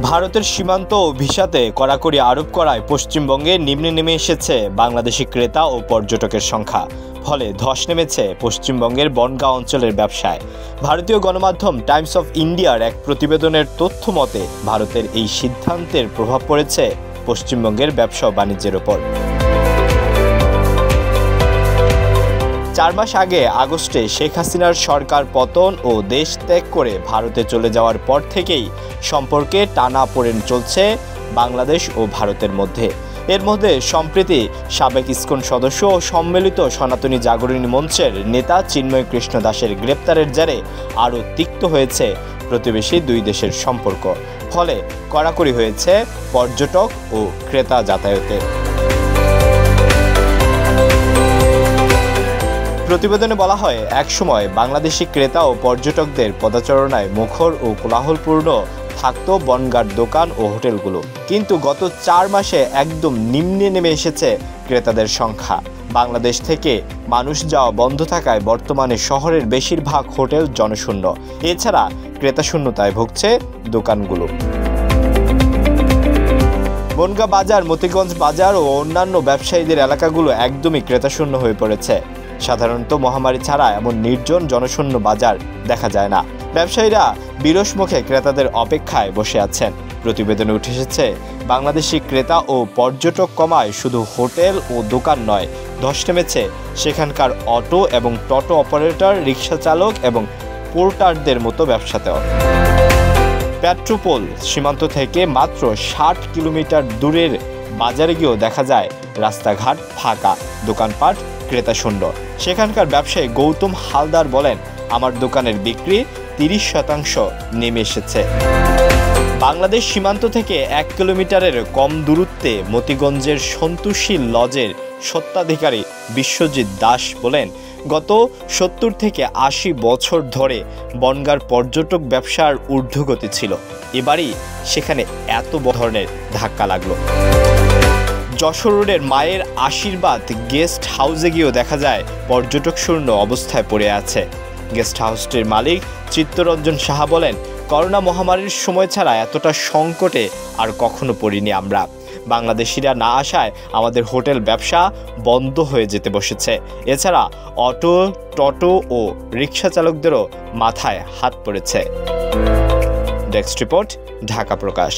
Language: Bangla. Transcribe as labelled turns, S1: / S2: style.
S1: ভারতের সীমান্ত ও ভিসাতে কড়াকড়ি আরোপ করায় পশ্চিমবঙ্গে নিম্নে নেমে এসেছে বাংলাদেশি ক্রেতা ও পর্যটকের সংখ্যা। ফলে ধস নেমেছে পশ্চিমবঙ্গের বনগাঁ অঞ্চলের ব্যবসায়। ভারতীয় গণমাধ্যম টাইমস অফ ইন্ডিয়ার এক প্রতিবেদনের তথ্য মতে ভারতের এই সিদ্ধান্তের প্রভাব পড়েছে পশ্চিমবঙ্গের ব্যবসা ও বাণিজ্যের ওপর। 4 মাস আগে আগস্টে শেখ হাসিনার সরকার পতন ও দেশ ত্যাগ করে ভারতে চলে যাওয়ার পর থেকেই সম্পর্কে টানাপোড়েন চলছে বাংলাদেশ ও ভারতের মধ্যে। এর মধ্যে সম্প্রতি সাবেক ইসকন সদস্য ও সম্মিলিত সনাতনী জাগরণী মঞ্চের নেতা চিন্ময় কৃষ্ণ দাসের গ্রেপ্তারের জেরে আরও তিক্ত হয়েছে প্রতিবেশী দুই দেশের সম্পর্ক। ফলে কড়াকড়ি হয়েছে পর্যটক ও ক্রেতা যাতায়াতে। প্রতিবেদনে বলা হয়, একসময় বাংলাদেশি ক্রেতা ও পর্যটকদের পদচারণায় মুখর ও কোলাহলপূর্ণ থাকত বনগাঁর দোকান ও হোটেলগুলো, কিন্তু গত 4 মাসে একদম নিম্নে নেমে এসেছে ক্রেতাদের সংখ্যা। বাংলাদেশ থেকে মানুষ যাওয়া বন্ধ থাকায় বর্তমানে শহরের বেশিরভাগ হোটেল জনশূন্য। এছাড়া ক্রেতাশূন্যতায় ভুগছে দোকানগুলো। বনগাঁ বাজার, মতিগঞ্জ বাজার ও অন্যান্য ব্যবসায়ীদের এলাকাগুলো একদমই ক্রেতাশূন্য হয়ে পড়েছে। সাধারণত মহামারী ছাড়া এমন নির্জন জনশূন্য বাজার দেখা যায় না। ব্যবসায়ীরা বিরস মুখে ক্রেতাদের অপেক্ষায় বসে আছেন। প্রতিবেদনে উঠে এসেছে, বাংলাদেশি ক্রেতা ও পর্যটক কমায় শুধু হোটেল ও দোকান নয়, ধস নেমেছে সেখানকার অটো এবং টোটো অপারেটর, রিক্সা চালক এবং পোর্টারদের মতো ব্যবসাতেও। পেট্রোপোল সীমান্ত থেকে মাত্র 60 কিলোমিটার দূরের বাজারে গিয়েও দেখা যায় রাস্তাঘাট ফাঁকা, দোকানপাট ক্রেতাশূন্য। সেখানকার ব্যবসায়ী গৌতম হালদার বলেন, আমার দোকানের বিক্রি 30% নেমে এসেছে। বাংলাদেশ সীমান্ত থেকে 1 কিলোমিটারের কম দূরত্বে মতিগঞ্জের সন্তোষী লজের স্বত্বাধিকারী বিশ্বজিৎ দাস বলেন, গত 70 থেকে 80 বছর ধরে বনগাঁর পর্যটক ব্যবসার ঊর্ধ্বগতি ছিল। এবারই সেখানে এত ধরনের ধাক্কা লাগলো। যশোর রোডের মায়ের আশীর্বাদ গেস্ট হাউসে গিয়েও দেখা যায় পর্যটক শূন্য অবস্থায় পড়ে আছে। গেস্ট হাউসটির মালিক চিত্তরঞ্জন সাহা বলেন, করোনা মহামারীর সময় ছাড়া এতটা সংকটে আর কখনো পড়িনি আমরা। বাংলাদেশিরা না আসায় আমাদের হোটেল ব্যবসা বন্ধ হয়ে যেতে বসেছে। এছাড়া অটো, টোটো ও রিক্সা চালকদেরও মাথায় হাত পড়েছে। ডেস্ক রিপোর্ট, ঢাকা প্রকাশ।